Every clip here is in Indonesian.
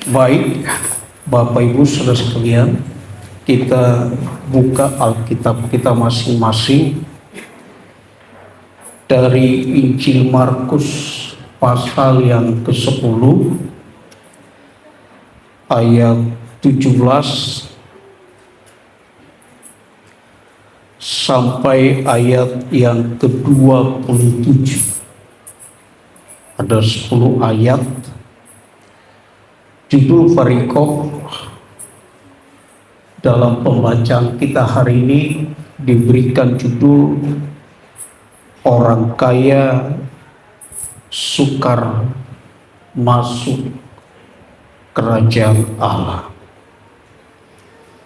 Baik, Bapak Ibu Saudara sekalian, kita buka Alkitab kita masing-masing dari Injil Markus pasal yang ke-10 ayat 17 sampai ayat yang ke-27. Ada 10 ayat. Judul perikop dalam pembacaan kita hari ini diberikan judul Orang Kaya Sukar Masuk Kerajaan Allah.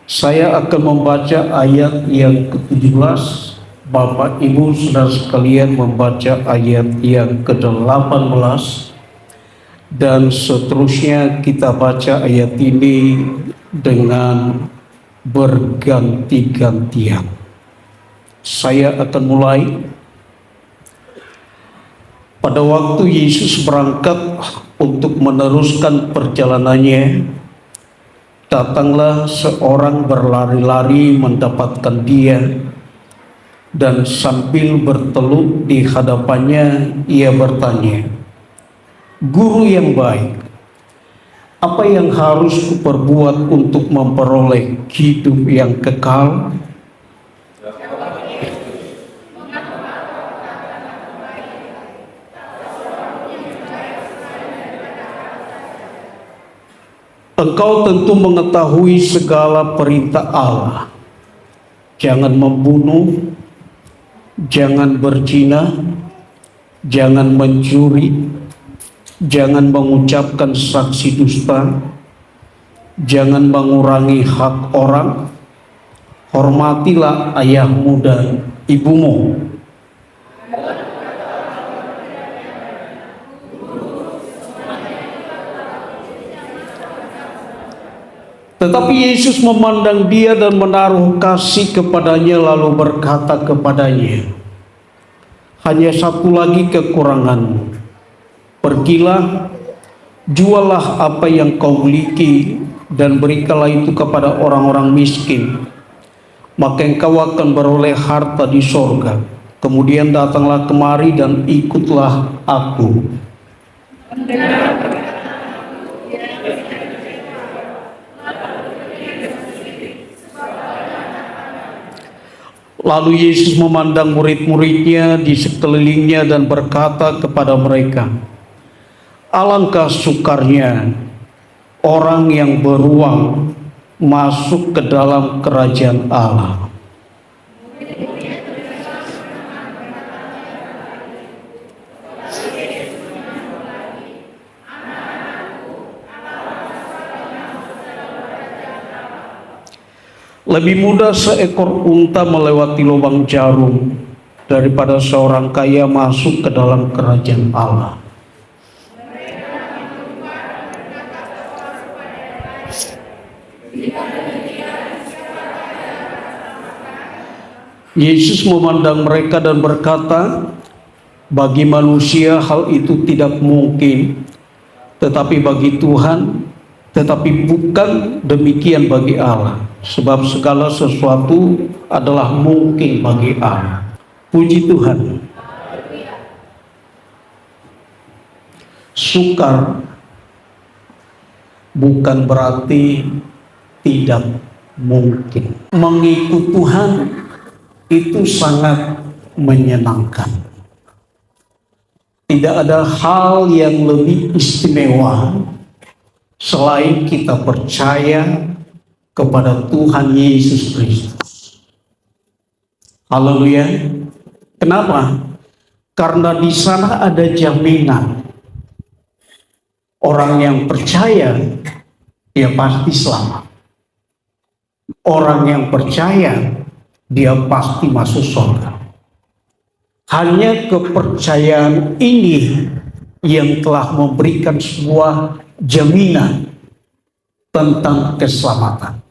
Saya akan membaca ayat yang ke-17. Bapak Ibu Saudara sekalian membaca ayat yang ke-18. Dan seterusnya kita baca ayat ini dengan berganti-gantian. Saya akan mulai. Pada waktu Yesus berangkat untuk meneruskan perjalanannya, datanglah seorang berlari-lari mendapatkan dia, dan sambil bertelut di hadapannya ia bertanya, "Guru yang baik, apa yang harus kuperbuat untuk memperoleh hidup yang kekal?" Engkau tentu mengetahui segala perintah Allah. Jangan membunuh, jangan berzina, jangan mencuri, jangan mengucapkan saksi dusta, jangan mengurangi hak orang, hormatilah ayahmu dan ibumu. Tetapi Yesus memandang dia dan menaruh kasih kepadanya, lalu berkata kepadanya, "Hanya satu lagi kekuranganmu. Pergilah, jualah apa yang kau miliki dan berikanlah itu kepada orang-orang miskin, maka engkau akan beroleh harta di sorga. Kemudian datanglah kemari dan ikutlah aku." Lalu Yesus memandang murid-muridnya di sekelilingnya dan berkata kepada mereka, "Alangkah sukarnya orang yang beruang masuk ke dalam kerajaan Allah." Lebih mudah seekor unta melewati lubang jarum daripada seorang kaya masuk ke dalam kerajaan Allah. Yesus memandang mereka dan berkata, "Bagi manusia hal itu tidak mungkin, tetapi bagi Tuhan, tetapi bukan demikian bagi Allah. Sebab segala sesuatu adalah mungkin bagi Allah." Puji Tuhan. Sukar bukan berarti tidak mungkin. Mengikut Tuhan itu sangat menyenangkan. Tidak ada hal yang lebih istimewa selain kita percaya kepada Tuhan Yesus Kristus. Haleluya. Kenapa? Karena di sana ada jaminan. Orang yang percaya, dia pasti selamat. Orang yang percaya, dia pasti masuk surga. Hanya kepercayaan ini yang telah memberikan sebuah jaminan tentang keselamatan.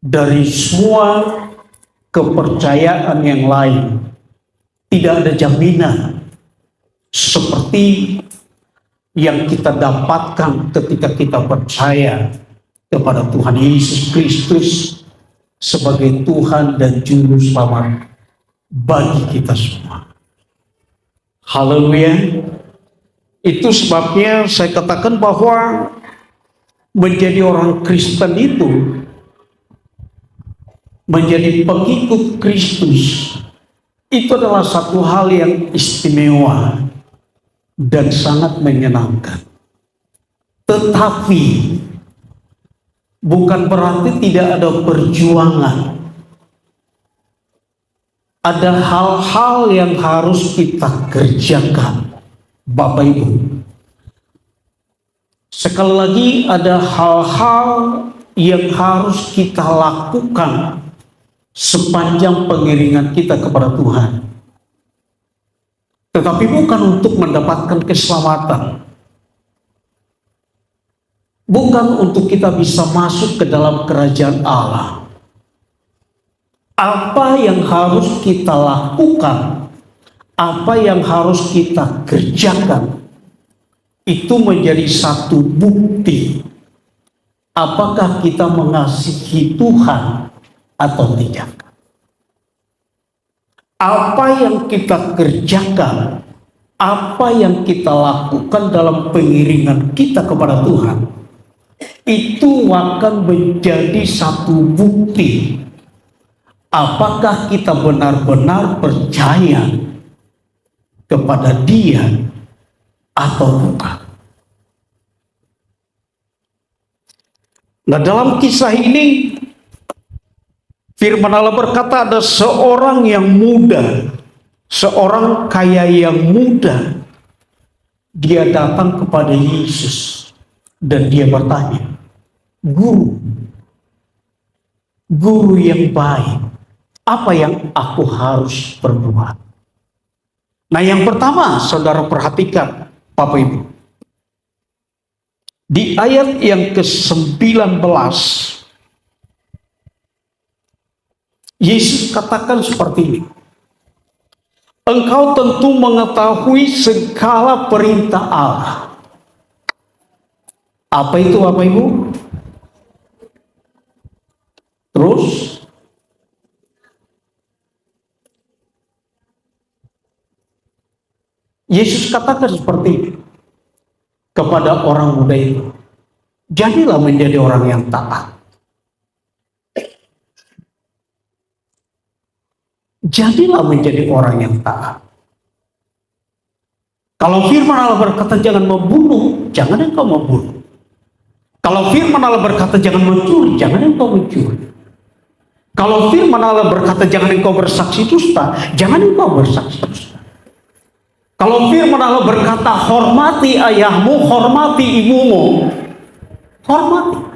Dari semua kepercayaan yang lain, tidak ada jaminan seperti yang kita dapatkan ketika kita percaya kepada Tuhan Yesus Kristus sebagai Tuhan dan Juru Selamat bagi kita semua. Haleluya. Itu sebabnya saya katakan bahwa menjadi orang Kristen itu, menjadi pengikut Kristus, itu adalah satu hal yang istimewa dan sangat menyenangkan. Tetapi bukan berarti tidak ada perjuangan. Ada hal-hal yang harus kita kerjakan, Bapak Ibu. Sekali lagi, ada hal-hal yang harus kita lakukan sepanjang pengiringan kita kepada Tuhan. Tetapi bukan untuk mendapatkan keselamatan. Bukan untuk kita bisa masuk ke dalam kerajaan Allah. Apa yang harus kita lakukan, apa yang harus kita kerjakan, itu menjadi satu bukti apakah kita mengasihi Tuhan atau tidak. Apa yang kita kerjakan, apa yang kita lakukan dalam pengiringan kita kepada Tuhan, itu akan menjadi satu bukti apakah kita benar-benar percaya kepada Dia atau bukan. Nah, dalam kisah ini firman Allah berkata ada seorang yang muda, seorang kaya yang muda, dia datang kepada Yesus dan dia bertanya, "Guru, guru yang baik, apa yang aku harus perbuat?" Nah, yang pertama saudara perhatikan Bapak Ibu. Di ayat yang ke-19 Yesus katakan seperti ini. Engkau tentu mengetahui segala perintah Allah. Apa itu Bapak Ibu? Terus Yesus katakan seperti ini kepada orang muda itu. Jadilah menjadi orang yang taat. Jadilah menjadi orang yang taat. Kalau firman Allah berkata jangan membunuh, jangan engkau membunuh. Kalau firman Allah berkata jangan mencuri, jangan engkau mencuri. Kalau firman Allah berkata jangan engkau bersaksi dusta, jangan engkau bersaksi dusta. Kalau firman Allah berkata hormati ayahmu, hormati ibumu, hormati.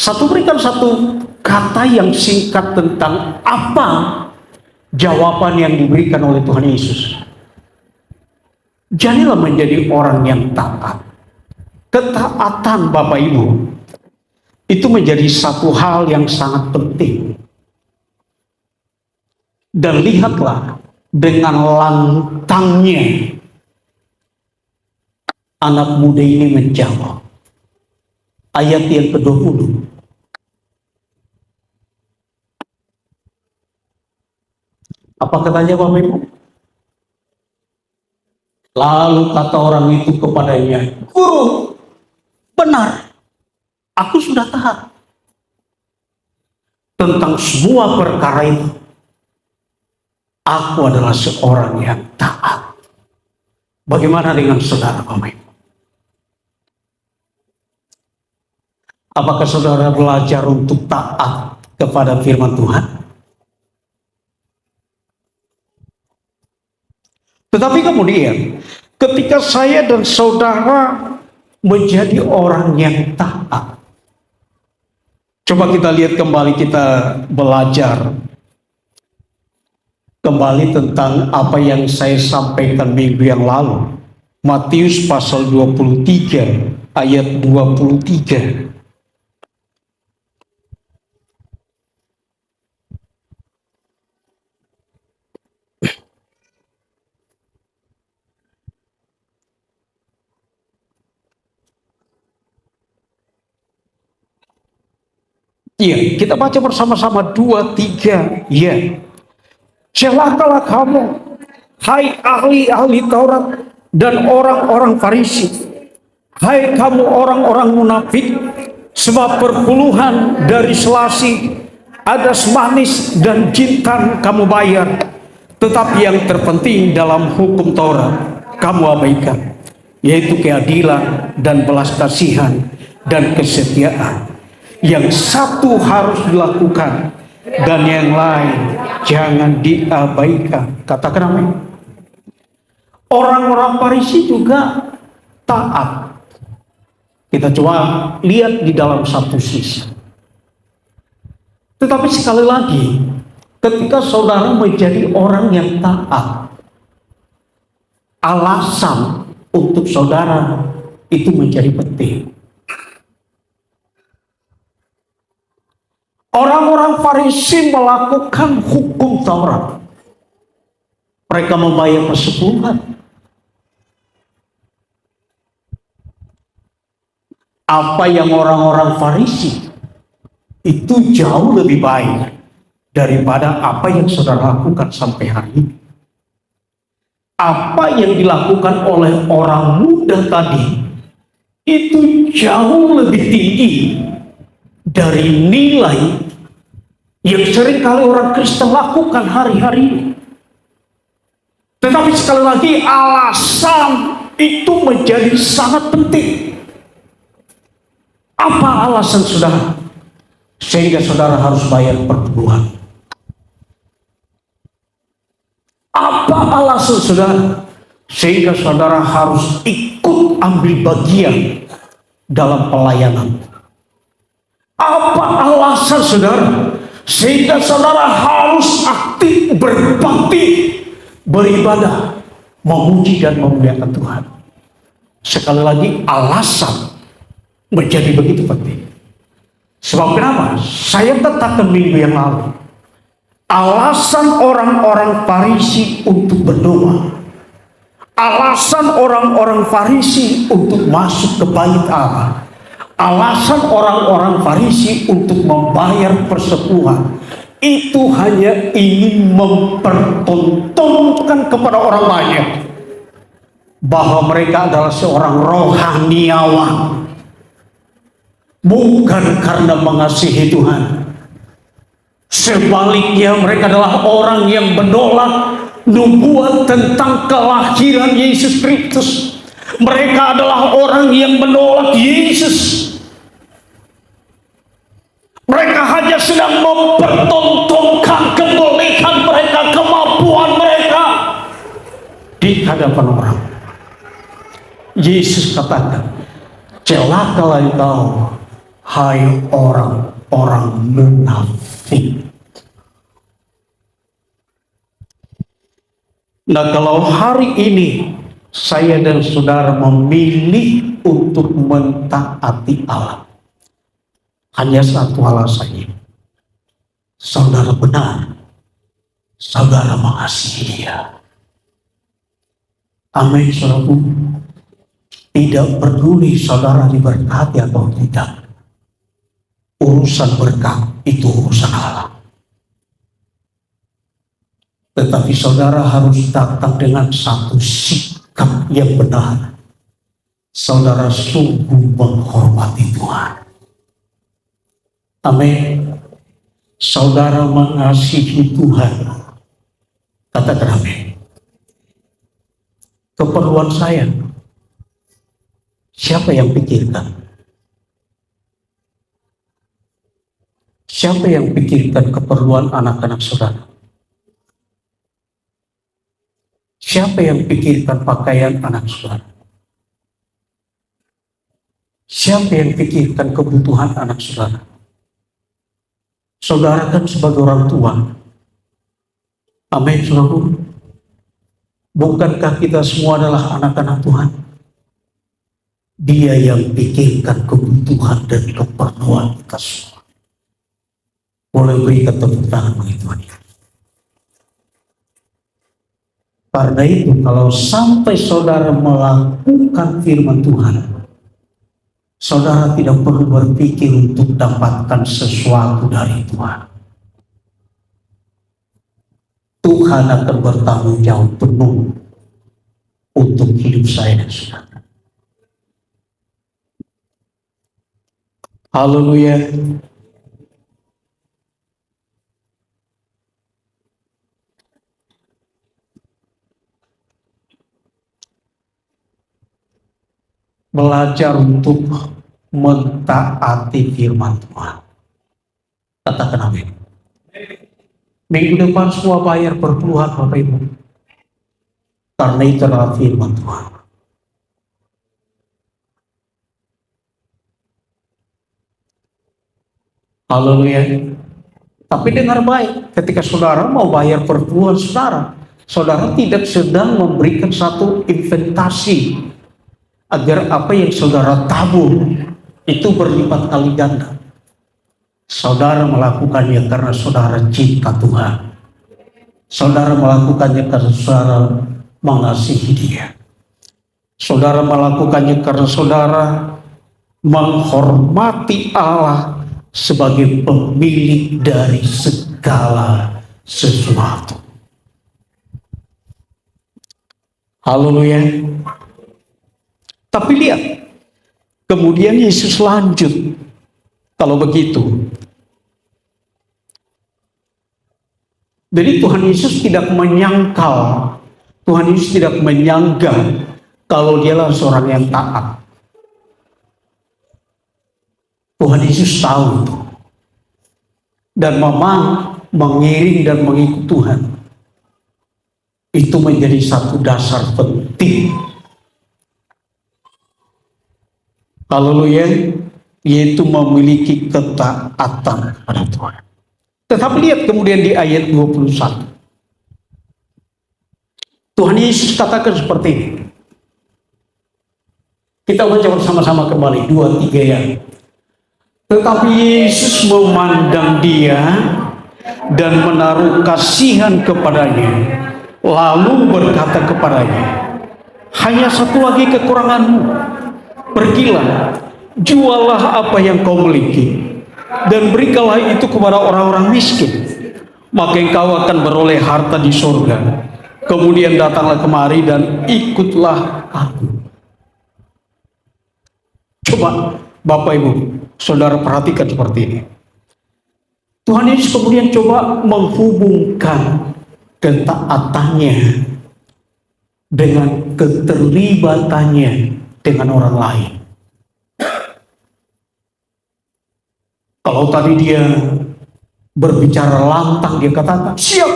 Berikan satu kata yang singkat tentang apa jawaban yang diberikan oleh Tuhan Yesus. Jadilah menjadi orang yang taat. Ketaatan Bapak Ibu itu menjadi satu hal yang sangat penting. Dan lihatlah dengan lantangnya anak muda ini menjawab. Ayat yang ke-20. Apa katanya Bapak Ibu? Lalu kata orang itu kepadanya, "Guru, benar, aku sudah taat tentang semua perkara itu. Aku adalah seorang yang taat." Bagaimana dengan saudara Bapak Ibu? Apakah saudara belajar untuk taat kepada firman Tuhan? Tetapi kemudian ketika saya dan saudara menjadi orang yang taat, coba kita lihat kembali, kita belajar kembali tentang apa yang saya sampaikan minggu yang lalu. Matius pasal 23 ayat 23. Iya, kita baca bersama-sama 2, 3. Iya. Celakalah kamu, hai ahli-ahli Taurat dan orang-orang Farisi, hai kamu orang-orang munafik, sebab perpuluhan dari selasi, adas manis dan jintan kamu bayar, tetapi yang terpenting dalam hukum Taurat kamu abaikan, yaitu keadilan dan belas kasihan dan kesetiaan. Yang satu harus dilakukan dan yang lain jangan diabaikan. Katakan amin. Orang-orang Farisi juga taat. Kita coba lihat di dalam satu sisi. Tetapi sekali lagi, ketika saudara menjadi orang yang taat, alasan untuk saudara itu menjadi penting. Orang-orang Farisi melakukan hukum Taurat. Mereka membayar persepuluhan. Apa yang orang-orang Farisi itu jauh lebih baik daripada apa yang saudara lakukan sampai hari ini. Apa yang dilakukan oleh orang muda tadi itu jauh lebih tinggi dari nilai yang seringkali orang Kristen lakukan hari-hari ini. Tetapi sekali lagi, alasan itu menjadi sangat penting. Apa alasan saudara? Sehingga saudara harus bayar perpuluhan. Apa alasan saudara? Sehingga saudara harus ikut ambil bagian dalam pelayanan. Apa alasan saudara? Sehingga saudara harus aktif berbakti, beribadah, memuji dan memuliakan Tuhan. Sekali lagi, alasan menjadi begitu penting. Sebab kenapa? Saya katakan minggu yang lalu, alasan orang-orang Farisi untuk berdoa, alasan orang-orang Farisi untuk masuk ke bait Allah, alasan orang-orang Farisi untuk membayar persepuluhan, itu hanya ingin mempertontonkan kepada orang banyak bahwa mereka adalah seorang rohaniawan, bukan karena mengasihi Tuhan. Sebaliknya, mereka adalah orang yang menolak nubuat tentang kelahiran Yesus Kristus. Mereka adalah orang yang menolak Yesus. Mereka hanya sedang mempertontonkan kebolehan mereka, kemampuan mereka di hadapan orang. Yesus katakan, celakalah engkau, hai orang-orang munafik. Nah, kalau hari ini saya dan saudara memilih untuk mentaati Allah, hanya satu alasannya. Saudara benar, saudara mengasihi Dia. Amin, saudaraku. Tidak peduli saudara diberkati atau tidak. Urusan berkat itu urusan Allah. Tetapi saudara harus datang dengan satu sikap yang benar. Saudara sungguh menghormati Tuhan. Amin. Saudara mengasihi Tuhan. Katakan amin. Keperluan saya, siapa yang pikirkan? Siapa yang pikirkan keperluan anak-anak saudara? Siapa yang pikirkan pakaian anak saudara? Siapa yang pikirkan kebutuhan anak saudara? Saudara kan sebagai orang tua. Amin, saudara. Bukankah kita semua adalah anak-anak Tuhan? Dia yang pikirkan kebutuhan dan keperluan kita semua. Boleh berikan tepuk tangan bagi Tuhan. Karena itu, kalau sampai saudara melakukan firman Tuhan, Saudara tidak perlu berpikir untuk dapatkan sesuatu dari Tuhan. Tuhan akan bertanggung jawab penuh untuk hidup saya dan saudara. Haleluya. Belajar untuk mentaati firman Tuhan. Katakan amin. Minggu depan semua bayar perpuluhan Bapak Ibu. Karena itu adalah firman Tuhan. Haleluya. Tapi dengar baik, ketika saudara mau bayar perpuluhan saudara, saudara tidak sedang memberikan satu investasi agar apa yang saudara tabur itu berlipat kali ganda. Saudara melakukannya karena saudara cinta Tuhan. Saudara melakukannya karena saudara mengasihi Dia. Saudara melakukannya karena saudara menghormati Allah sebagai pemilik dari segala sesuatu. Haleluya. Tapi lihat, kemudian Yesus lanjut. Kalau begitu, jadi Tuhan Yesus tidak menyangkal, Tuhan Yesus tidak menyanggah kalau dialah seorang yang taat. Tuhan Yesus tahu itu. Dan memang mengiring dan mengikut Tuhan itu menjadi satu dasar penting. Haleluya, yaitu memiliki ketaatan kepada Tuhan. Tetapi lihat kemudian di ayat 21. Tuhan Yesus katakan seperti ini. Kita baca bersama-sama kembali 2-3 ya. Tetapi Yesus memandang dia dan menaruh kasihan kepadanya, lalu berkata kepadanya, hanya satu lagi kekuranganmu, pergilah, jualah apa yang kau miliki, dan berikanlah itu kepada orang-orang miskin, maka engkau akan beroleh harta di surga. Kemudian datanglah kemari dan ikutlah aku. Coba Bapak Ibu, saudara perhatikan seperti ini. Tuhan Yesus kemudian coba menghubungkan ketaatannya dengan keterlibatannya dengan orang lain. Kalau tadi dia berbicara lantang, dia katakan, siap,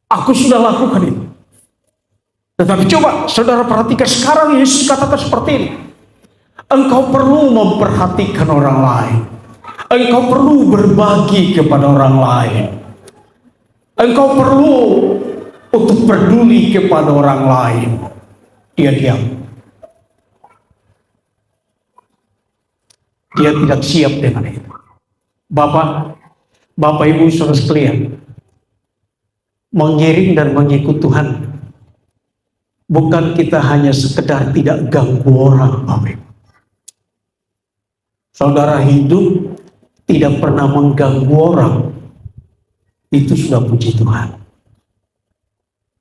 aku sudah lakukan itu. Tetapi coba saudara perhatikan sekarang Yesus katakan seperti ini. Engkau perlu memperhatikan orang lain. Engkau perlu berbagi kepada orang lain. Engkau perlu untuk peduli kepada orang lain. Dia diam. Dia tidak siap dengan itu. Bapak Ibu saudara sekalian, mengiring dan mengikut Tuhan bukan kita hanya sekedar tidak ganggu orang, Bapak Ibu. Saudara hidup tidak pernah mengganggu orang, itu sudah puji Tuhan.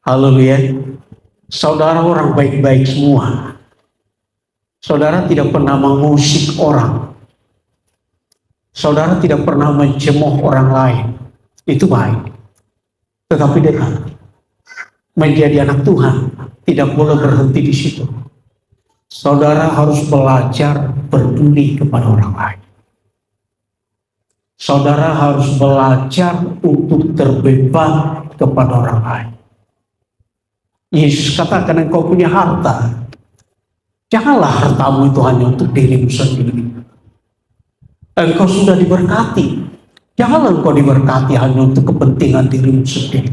Haleluya. Saudara orang baik-baik semua. Saudara tidak pernah mengusik orang. Saudara tidak pernah mencemooh orang lain. Itu baik. Tetapi dengan menjadi anak Tuhan tidak boleh berhenti di situ. Saudara harus belajar peduli kepada orang lain. Saudara harus belajar untuk terbeban kepada orang lain. Yesus katakan, engkau punya harta, janganlah hartamu itu hanya untuk dirimu sendiri. Engkau sudah diberkati, janganlah engkau diberkati hanya untuk kepentingan dirimu sendiri.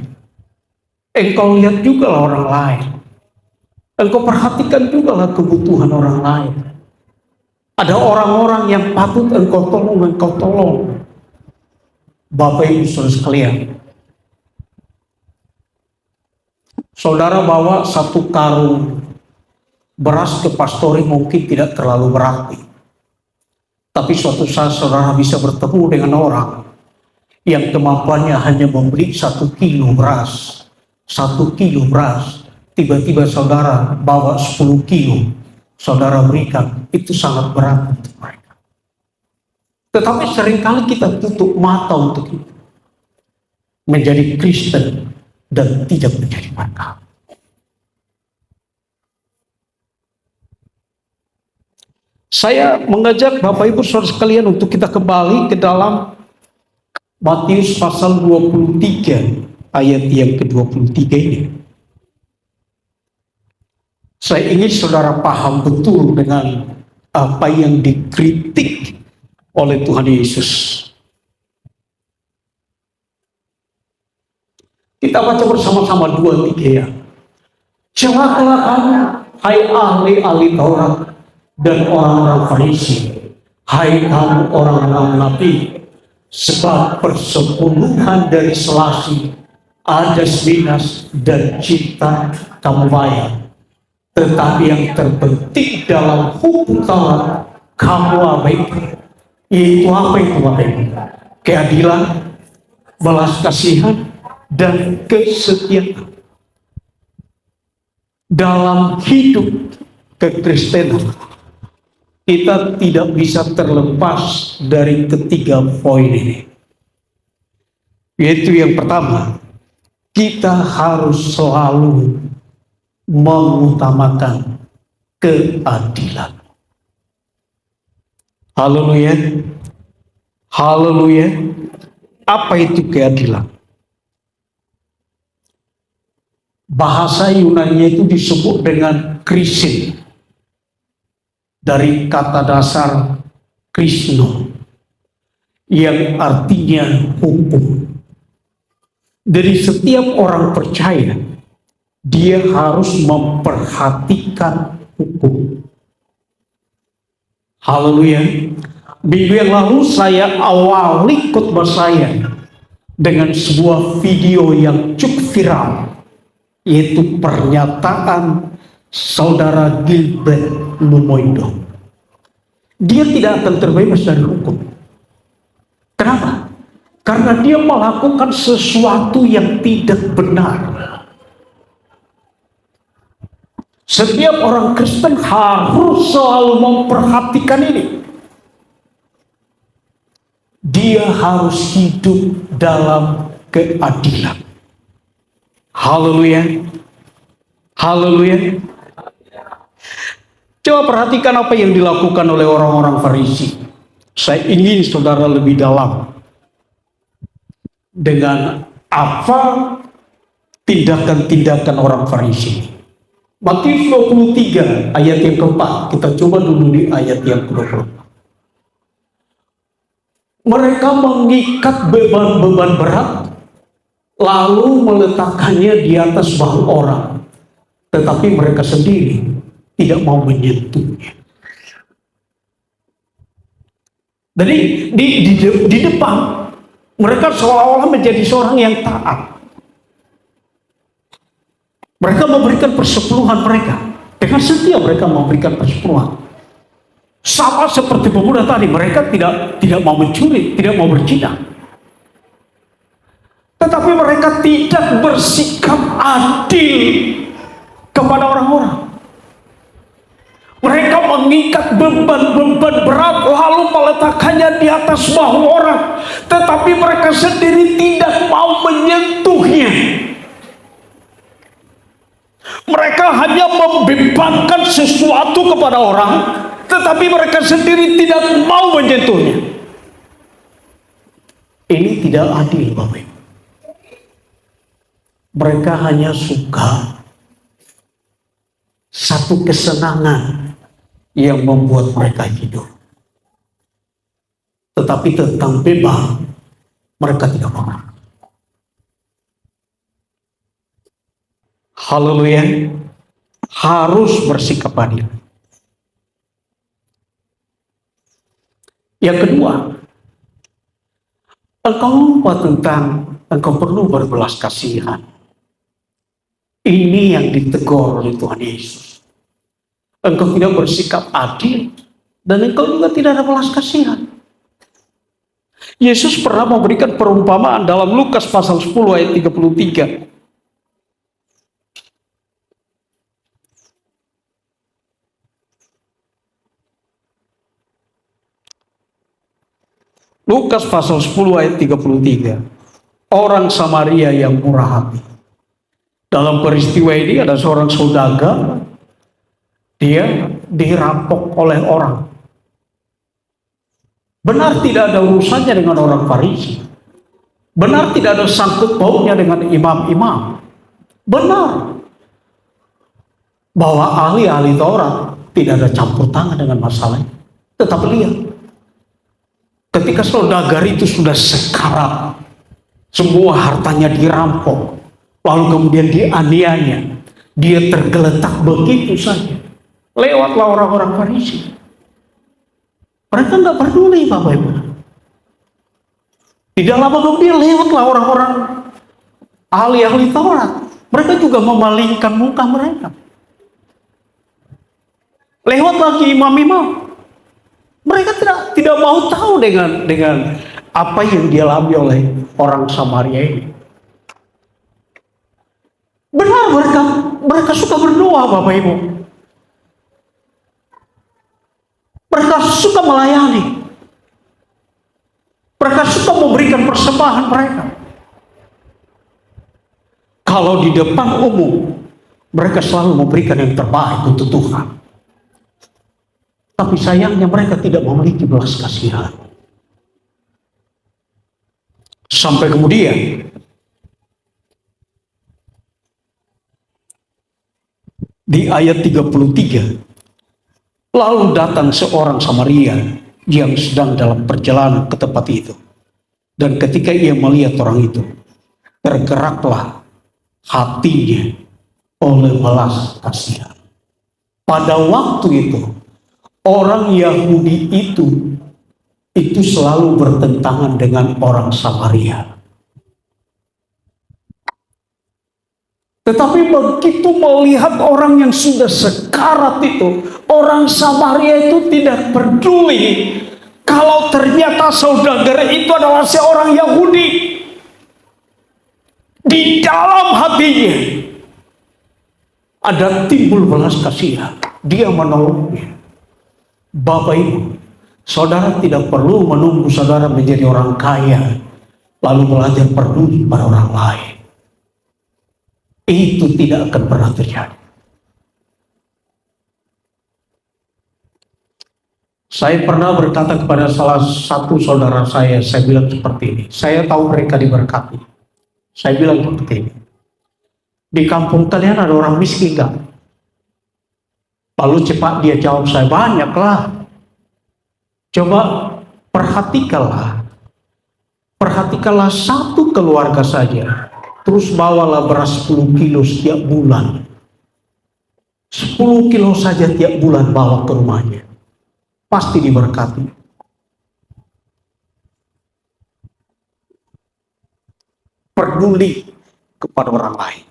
Engkau lihat juga orang lain. Engkau perhatikan juga kebutuhan orang lain. Ada orang-orang yang patut engkau tolong. Bapak Ibu saudara sekalian, saudara bawa satu karung beras ke pastori mungkin tidak terlalu berarti. Tapi suatu saat saudara bisa bertemu dengan orang yang kemampuannya hanya membeli 1 kilo beras. 1 kilo beras, tiba-tiba saudara bawa 10 kilo, saudara berikan, itu sangat berat untuk mereka. Tetapi seringkali kita tutup mata untuk itu. Menjadi Kristen dan tidak menjadi berkat. Saya mengajak Bapak Ibu Saudara sekalian untuk kita kembali ke dalam Matius pasal 23 ayat yang ke-23 ini. Saya ingin saudara paham betul dengan apa yang dikritik oleh Tuhan Yesus. Kita baca bersama-sama 2-3 ya. Celakalah kamu, hai ahli-ahli Taurat dan orang-orang Farisi, hai kamu orang-orang munafik, sebab persepuluhan dari selasi, adas minas dan cinta kamu bayar. Tetapi yang terpenting dalam hukum Taurat kamu abaikan. Yaitu apa itu Bapak Ibu? Keadilan, belas kasihan, dan kesetiaan. Dalam hidup kekristenan, kita tidak bisa terlepas dari ketiga poin ini. Yaitu yang pertama, kita harus selalu mengutamakan keadilan. Haleluya. Haleluya. Apa itu keadilan? Bahasa Yunani itu disebut dengan krisin. Dari kata dasar krisno yang artinya hukum. Dari setiap orang percaya, dia harus memperhatikan hukum. Haleluya. Minggu yang lalu saya awali khotbah saya dengan sebuah video yang cukup viral, yaitu pernyataan saudara Gilbert Lumoindo. Dia tidak akan terbebas dari hukum. Kenapa? Karena dia melakukan sesuatu yang tidak benar. Setiap orang Kristen harus selalu memperhatikan ini. Dia harus hidup dalam keadilan. Haleluya. Haleluya. Coba perhatikan apa yang dilakukan oleh orang-orang Farisi. Saya ingin saudara lebih dalam dengan apa tindakan-tindakan orang Farisi. Matius 23 ayat yang keempat. Kita coba dulu di ayat yang ke-24. Mereka mengikat beban-beban berat, lalu meletakkannya di atas bahu orang, tetapi mereka sendiri tidak mau menyentuhnya. Jadi di depan mereka seolah-olah menjadi seorang yang taat. Mereka memberikan persepuluhan mereka. Dengan setia mereka memberikan persepuluhan. Sama seperti pemuda tadi, mereka tidak mau mencuri, tidak mau berzina. Tetapi mereka tidak bersikap adil kepada orang-orang. Mereka mengikat beban-beban berat lalu meletakkannya di atas bahu orang. Tetapi mereka sendiri tidak mau menyentuhnya. Mereka hanya membebankan sesuatu kepada orang, tetapi mereka sendiri tidak mau menyentuhnya. Ini tidak adil, Bapak Ibu. Mereka hanya suka satu kesenangan yang membuat mereka hidup. Tetapi tentang bebas, mereka tidak mau. Haleluya. Harus bersikap adil. Yang kedua, engkau lupa tentang engkau perlu berbelas kasihan. Ini yang ditegur oleh Tuhan Yesus. engkau tidak bersikap adil, dan engkau juga tidak ada belas kasihan. Yesus pernah memberikan perumpamaan dalam Lukas pasal 10 ayat 33. Lukas pasal 10 ayat 33. Orang Samaria yang murah hati. Dalam peristiwa ini ada seorang saudagar, dia dirampok oleh orang. Benar tidak ada urusannya dengan orang Farisi. Benar tidak ada sangkut pautnya dengan imam-imam. Benar bahwa ahli-ahli Taurat tidak ada campur tangan dengan masalah ini. Tetapi lihat, ketika saudagar itu sudah sekarat, semua hartanya dirampok, lalu kemudian dianiaya, dia tergeletak begitu saja. Lewatlah orang-orang Farisi. Mereka nggak peduli, Bapak Ibu. Tidak lama kemudian lewatlah orang-orang ahli-ahli Taurat. Mereka juga memalingkan muka mereka. Lewat lagi imam-imam. Mereka tidak mau tahu dengan apa yang dialami oleh orang Samaria ini. Benar, mereka suka berdoa, Bapak Ibu. Mereka suka melayani. Mereka suka memberikan persembahan mereka. Kalau di depan umum, mereka selalu memberikan yang terbaik untuk Tuhan. Tapi sayangnya mereka tidak memiliki belas kasihan. Sampai kemudian di ayat 33, lalu datang seorang Samaria yang sedang dalam perjalanan ke tempat itu. Dan ketika ia melihat orang itu, tergeraklah hatinya oleh belas kasihan. Pada waktu itu, orang Yahudi itu selalu bertentangan dengan orang Samaria. Tetapi begitu melihat orang yang sudah sekarat itu, orang Samaria itu tidak peduli kalau ternyata saudagar itu adalah seorang Yahudi. Di dalam hatinya ada timbul belas kasihan. Dia menolongnya. Bapak Ibu, saudara tidak perlu menunggu saudara menjadi orang kaya lalu belajar peduli pada orang lain. Itu tidak akan pernah terjadi. Saya pernah berkata kepada salah satu saudara saya bilang seperti ini. Saya tahu mereka diberkati. Saya bilang seperti ini. Di kampung kalian ada orang miskin gak? Lalu cepat dia jawab, saya banyaklah. Coba perhatikanlah. Perhatikanlah satu keluarga saja. Terus bawalah beras 10 kilo setiap bulan. 10 kilo saja tiap bulan bawa ke rumahnya. Pasti diberkati. Peduli kepada orang lain.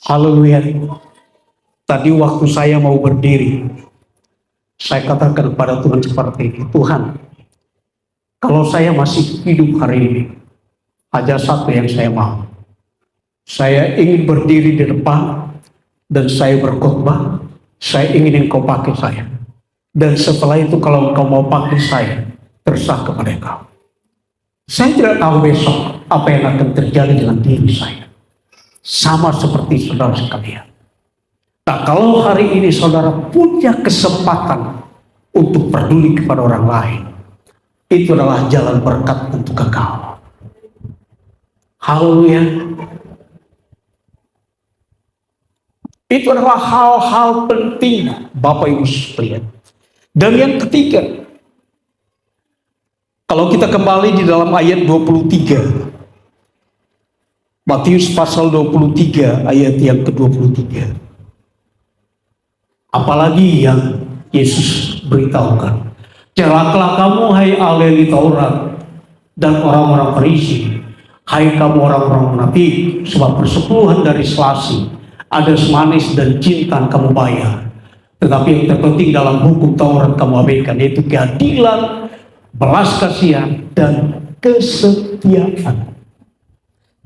Haleluya. Tadi waktu saya mau berdiri, saya katakan kepada Tuhan seperti ini. Tuhan, kalau saya masih hidup hari ini, hanya satu yang saya mau. Saya ingin berdiri di depan dan saya berkhotbah. Saya ingin Engkau pakai saya. Dan setelah itu kalau Engkau mau pakai saya, terserah kepada Engkau. Saya tidak tahu besok apa yang akan terjadi dengan diri saya. Sama seperti saudara sekalian. Nah, kalau hari ini saudara punya kesempatan untuk peduli kepada orang lain, itu adalah jalan berkat untuk engkau. Haleluya. Itu adalah hal-hal penting Bapak Ibu sekalian. Dan yang ketiga, kalau kita kembali di dalam ayat 23, Matius pasal 23 ayat yang ke-23. Apalagi yang Yesus beritahukan. Celakalah kamu hai ahli Taurat dan orang-orang Farisi. Hai kamu orang-orang munafik, sebab persepuluhan dari selasi Ada manis dan cinta kamu bayar. Tetapi yang terpenting dalam hukum Taurat kamu abaikan, yaitu keadilan, belas kasihan, dan kesetiaan.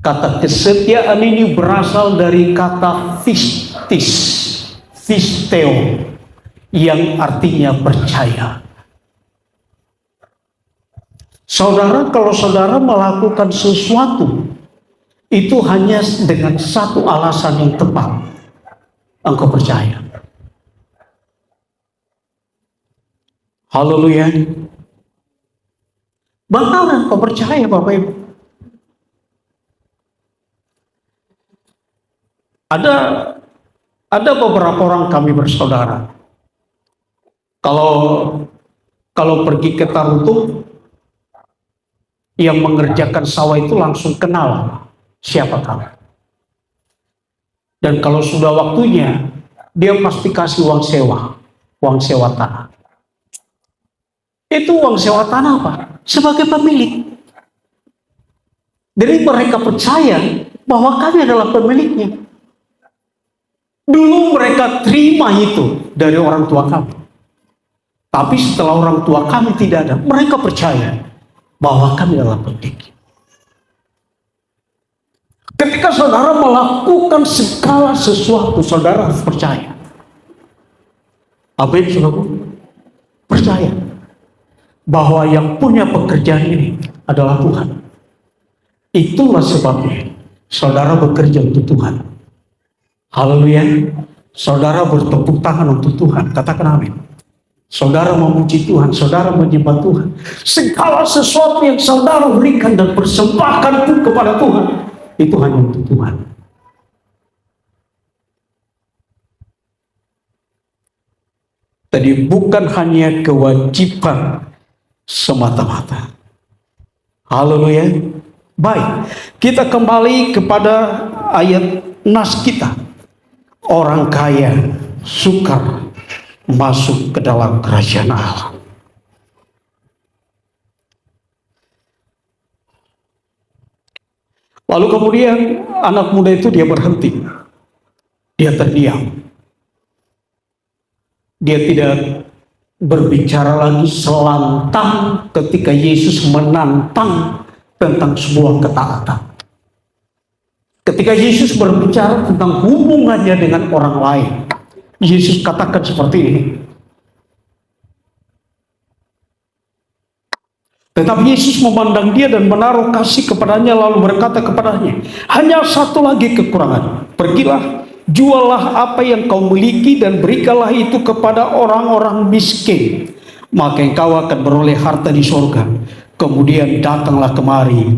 Kata kesetiaan ini berasal dari kata pistis, pisteo, yang artinya percaya. Saudara, kalau saudara melakukan sesuatu, itu hanya dengan satu alasan yang tepat, engkau percaya. Haleluya. Bagaimana engkau percaya, Bapak Ibu? Ada beberapa orang kami bersaudara. Kalau pergi ke Tarutung, yang mengerjakan sawah itu langsung kenal siapa kamu. Dan kalau sudah waktunya, dia pasti kasih uang sewa tanah. Itu uang sewa tanah apa? Sebagai pemilik. Jadi mereka percaya bahwa kami adalah pemiliknya. Dulu mereka terima itu dari orang tua kami. Tapi setelah orang tua kami tidak ada, mereka percaya bahwa kami adalah pemilik. Ketika saudara melakukan segala sesuatu, saudara harus percaya. Apa itu, saudara? Percaya bahwa yang punya pekerjaan ini adalah Tuhan. Itulah sebabnya saudara bekerja untuk Tuhan. Haleluya. Saudara bertepuk tangan untuk Tuhan. Katakan amin. Saudara memuji Tuhan, saudara menyembah Tuhan. Segala sesuatu yang saudara berikan dan persembahkan itu kepada Tuhan, itu hanya untuk Tuhan. Tadi bukan hanya kewajiban semata-mata. Haleluya. Baik, kita kembali kepada ayat nas kita. Orang kaya sukar masuk ke dalam kerajaan Allah. Lalu kemudian anak muda itu dia berhenti. Dia terdiam. Dia tidak berbicara lagi selantang ketika Yesus menantang tentang sebuah ketaatan. Ketika Yesus berbicara tentang hubungannya dengan orang lain, Yesus katakan seperti ini. Tetapi Yesus memandang dia dan menaruh kasih kepadanya, lalu berkata kepadanya, hanya satu lagi kekurangan. Pergilah, jualah apa yang kau miliki dan berikanlah itu kepada orang-orang miskin. Maka engkau akan beroleh harta di sorga. Kemudian datanglah kemari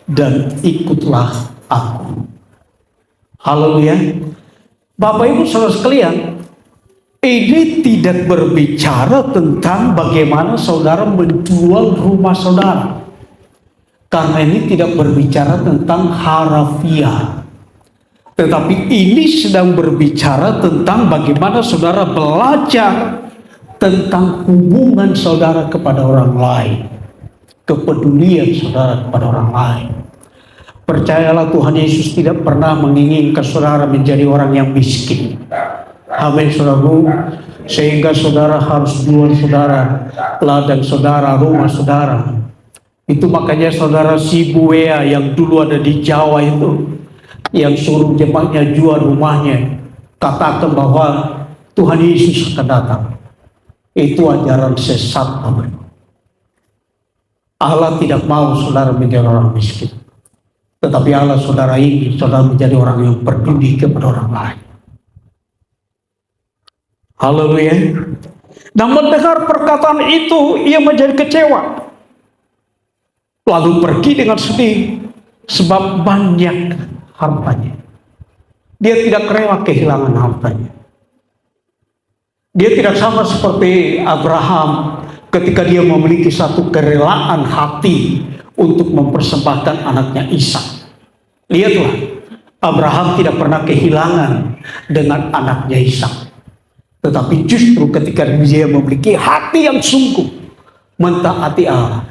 dan ikutlah aku. Haleluya. Bapak Ibu saudara sekalian, ini tidak berbicara tentang bagaimana saudara menjual rumah saudara. Karena ini tidak berbicara tentang harafiah. Tetapi ini sedang berbicara tentang bagaimana saudara belajar tentang hubungan saudara kepada orang lain. Kepedulian saudara kepada orang lain. Percayalah, Tuhan Yesus tidak pernah menginginkan saudara menjadi orang yang miskin. Amin, saudaraku. Sehingga saudara harus jual saudara, ladang saudara, rumah saudara. Itu makanya saudara si Buea yang dulu ada di Jawa itu, yang suruh jemaatnya jual rumahnya, katakan bahwa Tuhan Yesus akan datang. Itu ajaran sesat. Allah tidak mau saudara menjadi orang miskin. Tetapi Allah saudara ingin saudara menjadi orang yang peduli kepada orang lain. Haleluya. Dan mendengar perkataan itu, ia menjadi kecewa. Lalu pergi dengan sedih, sebab banyak hartanya. Dia tidak rela kehilangan hartanya. Dia tidak sama seperti Abraham ketika dia memiliki satu kerelaan hati untuk mempersembahkan anaknya Ishak. Lihatlah, Abraham tidak pernah kehilangan dengan anaknya Ishak. Tetapi justru ketika dia memiliki hati yang sungguh mentaati Allah,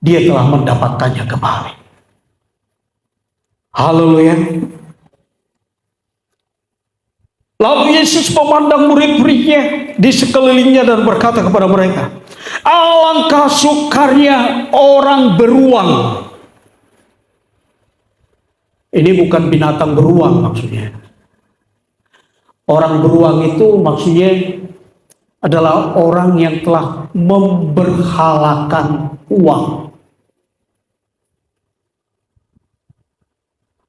dia telah mendapatkannya kembali. Haleluya. Lalu Yesus memandang murid-muridnya di sekelilingnya dan berkata kepada mereka, alangkah sukarnya orang beruang. Ini bukan binatang beruang maksudnya. Orang beruang itu maksudnya adalah orang yang telah memberhalakan uang.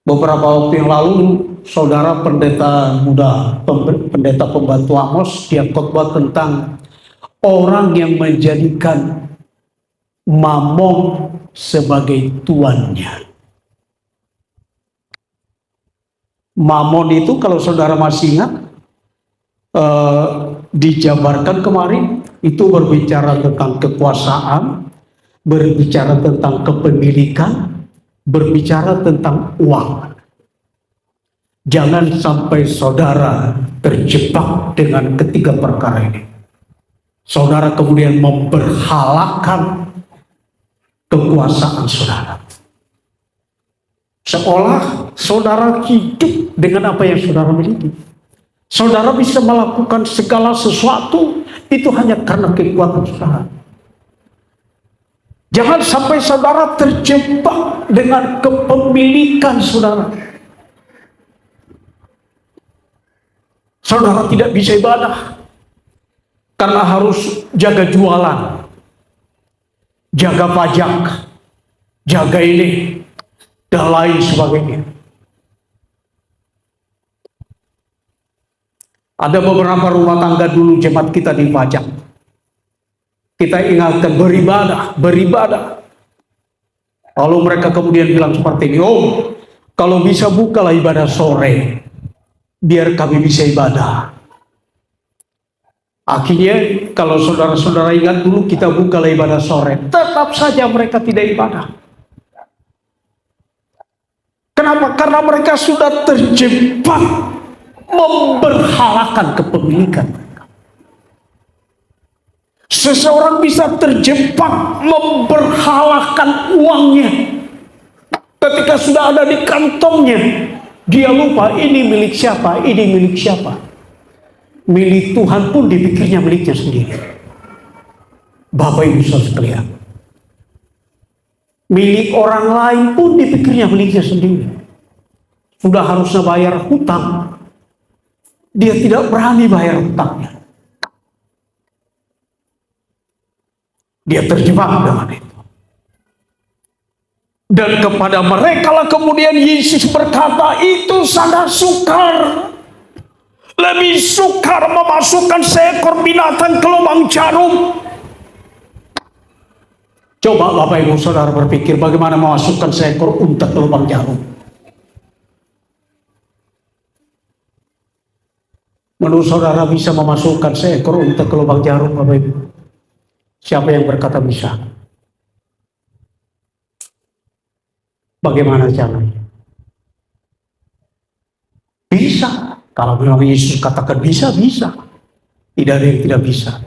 Beberapa waktu yang lalu, saudara pendeta muda, pendeta pembantu Amos, dia khotbah tentang orang yang menjadikan mamon sebagai tuannya. Mamon itu kalau saudara masih ingat, dijabarkan kemarin, itu berbicara tentang kekuasaan, berbicara tentang kepemilikan, berbicara tentang uang. Jangan sampai saudara terjebak dengan ketiga perkara ini. Saudara kemudian memberhalakan kekuasaan saudara. Seolah saudara hidup dengan apa yang saudara miliki. Saudara bisa melakukan segala sesuatu itu hanya karena kekuatan saudara. Jangan sampai saudara terjebak dengan kepemilikan saudara. Saudara tidak bisa ibadah karena harus jaga jualan, jaga pajak, jaga ini, dan lain sebagainya. Ada beberapa rumah tangga dulu jemaat kita dipajak. Kita ingatkan beribadah. Lalu mereka kemudian bilang seperti ini, oh kalau bisa bukalah ibadah sore, biar kami bisa ibadah. Akhirnya kalau saudara-saudara ingat dulu kita bukalah ibadah sore, tetap saja mereka tidak ibadah. Kenapa? Karena mereka sudah terjebak memberhalakan kepemilikan. Seseorang bisa terjebak memberhalakan uangnya. Ketika sudah ada di kantongnya, dia lupa ini milik siapa, ini milik siapa. Milik Tuhan pun dipikirnya miliknya sendiri. Bapak Ibu saudara sekalian, milik orang lain pun dipikirnya miliknya sendiri. Sudah harusnya bayar hutang, dia tidak berani bayar hutangnya. Dia terjebak dengan itu. Dan kepada mereka lah kemudian Yesus berkata, itu sangat sukar. Lebih sukar memasukkan seekor binatang ke lubang jarum. Coba Bapak Ibu Saudara berpikir bagaimana memasukkan seekor unta ke lubang jarum. Menurut saudara bisa memasukkan seekor unta ke lubang jarum, Bapak Ibu? Siapa yang berkata bisa? Bagaimana caranya? Bisa. Kalau memang Yesus katakan bisa, bisa. Tidak ada yang tidak bisa.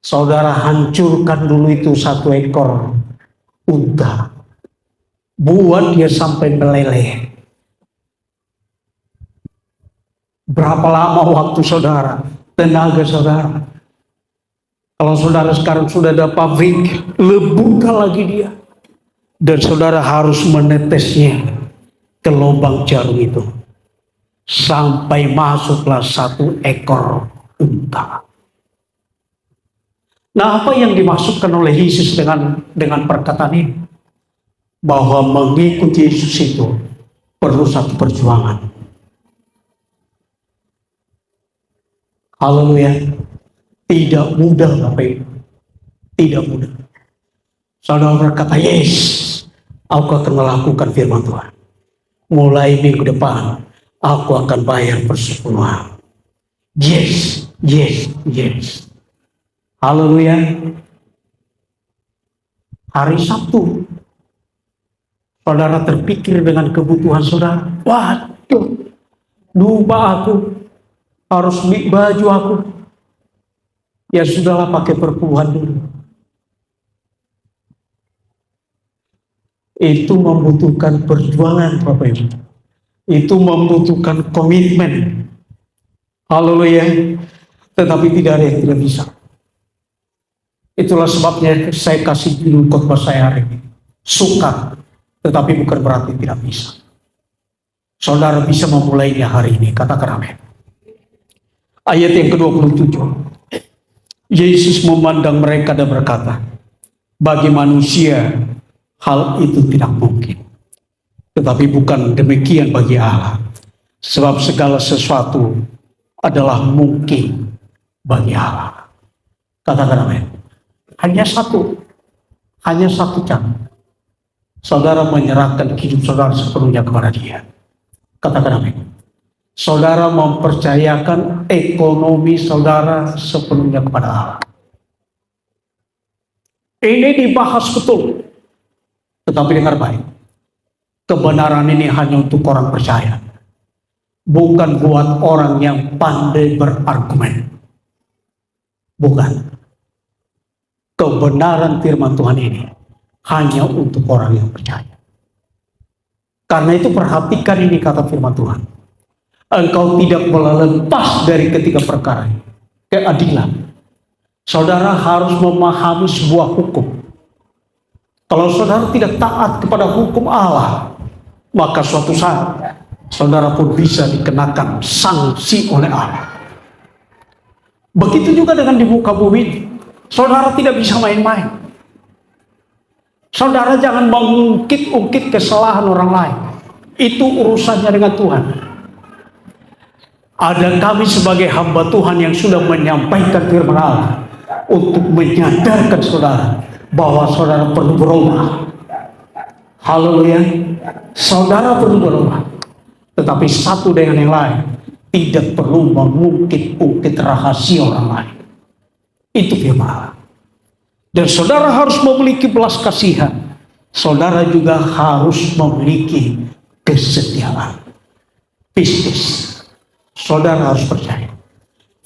Saudara hancurkan dulu itu satu ekor unta. Buat dia sampai meleleh. Berapa lama waktu saudara? Tenaga saudara? Kalau saudara sekarang sudah ada pabrik, lebukan lagi dia. Dan saudara harus menetesnya ke lubang jarum itu. Sampai masuklah satu ekor unta. Nah, apa yang dimasukkan oleh Yesus dengan perkataan ini? Bahwa mengikuti Yesus itu perlu satu perjuangan. Haleluya. Tidak mudah Bapak Ibu. Tidak mudah. Saudara berkata, yes, aku akan melakukan firman Tuhan. Mulai minggu depan, aku akan bayar persepuluhan. Yes, yes, yes. Haleluya. Hari Sabtu, saudara terpikir dengan kebutuhan saudara. Waduh, lupa aku harus beli baju aku. Ya sudahlah, pakai perpuluhan dulu. Itu membutuhkan perjuangan Bapak Ibu. Itu membutuhkan komitmen. Haleluya. Tetapi tidak ada yang tidak bisa. Itulah sebabnya saya kasih judul khotbah saya hari ini. Suka, tetapi bukan berarti tidak bisa. Saudara bisa memulainya hari ini. Katakan amin. Ayat yang ke-27. Yesus memandang mereka dan berkata, bagi manusia hal itu tidak mungkin. Tetapi bukan demikian bagi Allah. Sebab segala sesuatu adalah mungkin bagi Allah. Katakan amin. Hanya satu cara. Saudara menyerahkan hidup saudara sepenuhnya kepada Dia. Katakan amin. Saudara mempercayakan ekonomi saudara sepenuhnya kepada Allah. Ini dibahas betul. Tetapi dengar baik. Kebenaran ini hanya untuk orang percaya. Bukan buat orang yang pandai berargumen. Bukan. Kebenaran firman Tuhan ini hanya untuk orang yang percaya. Karena itu perhatikan ini kata firman Tuhan. Engkau tidak boleh lepas dari ketiga perkara. Keadilan. Saudara harus memahami sebuah hukum. Kalau saudara tidak taat kepada hukum Allah, maka suatu saat saudara pun bisa dikenakan sanksi oleh Allah. Begitu juga dengan di muka bumi. Saudara tidak bisa main-main. Saudara jangan mengungkit-ungkit kesalahan orang lain. Itu urusannya dengan Tuhan. Ada kami sebagai hamba Tuhan yang sudah menyampaikan firman Allah untuk menyadarkan saudara bahwa saudara perlu berubah. Haleluya. Saudara perlu berubah. Tetapi satu dengan yang lain, tidak perlu mengungkit-ungkit rahasia orang lain. Itu firman Allah. Dan saudara harus memiliki belas kasihan. Saudara juga harus memiliki kesetiaan. Pistis. Saudara harus percaya.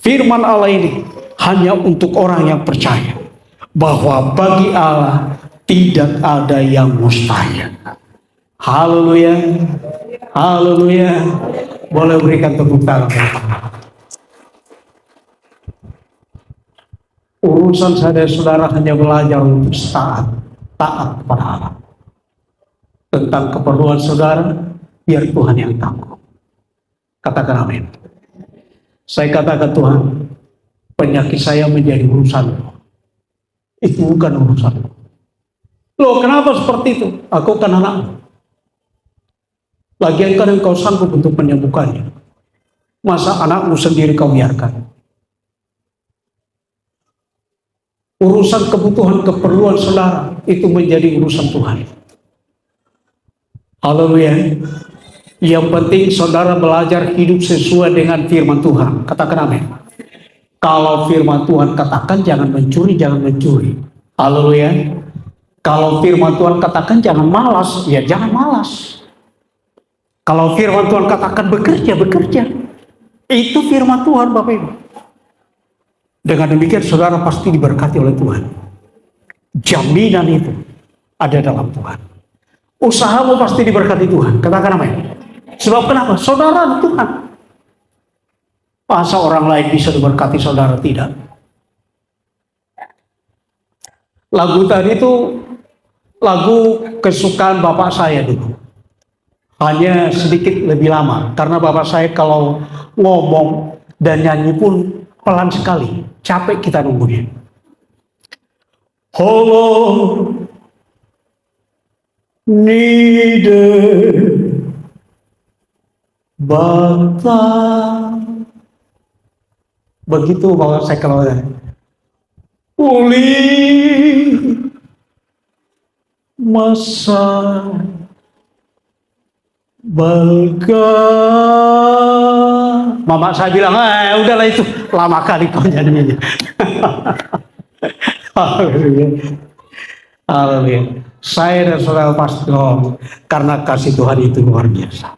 Firman Allah ini hanya untuk orang yang percaya. Bahwa bagi Allah tidak ada yang mustahil. Haleluya. Haleluya. Boleh berikan tepuk tangan. Urusan saya dan saudara hanya belajar untuk taat kepada Allah. Tentang keperluan saudara, biar Tuhan yang tanggung. Katakan amin. Saya katakan Tuhan, penyakit saya menjadi urusan. Itu bukan urusan. Loh, kenapa seperti itu? Aku kan anakmu. Lagian kan engkau sanggup untuk menyembuhkannya. Masa anakmu sendiri kau biarkan? Urusan kebutuhan keperluan saudara itu menjadi urusan Tuhan. Haleluya. Yang penting saudara belajar hidup sesuai dengan firman Tuhan. Katakan amin. Kalau firman Tuhan katakan jangan mencuri, jangan mencuri. Haleluya. Kalau firman Tuhan katakan jangan malas, ya jangan malas. Kalau firman Tuhan katakan bekerja, bekerja. Itu firman Tuhan Bapak Ibu. Dengan demikian saudara pasti diberkati oleh Tuhan. Jaminan itu ada dalam Tuhan. Usahamu pasti diberkati Tuhan. Katakan amin. Sebab kenapa? Saudara Tuhan. Masa orang lain bisa diberkati, saudara tidak? Lagu tadi itu lagu kesukaan bapak saya dulu. Hanya sedikit lebih lama. Karena bapak saya kalau ngomong dan nyanyi pun pelan sekali. Capek kita nunggunya. Holo nide bata. Begitu bahwa saya kalau uli masa balga. Mama saya bilang, udahlah itu lama kali kau nyanyinya. Haleluya. Haleluya. Saya dan saudara pasti karena kasih Tuhan itu luar biasa.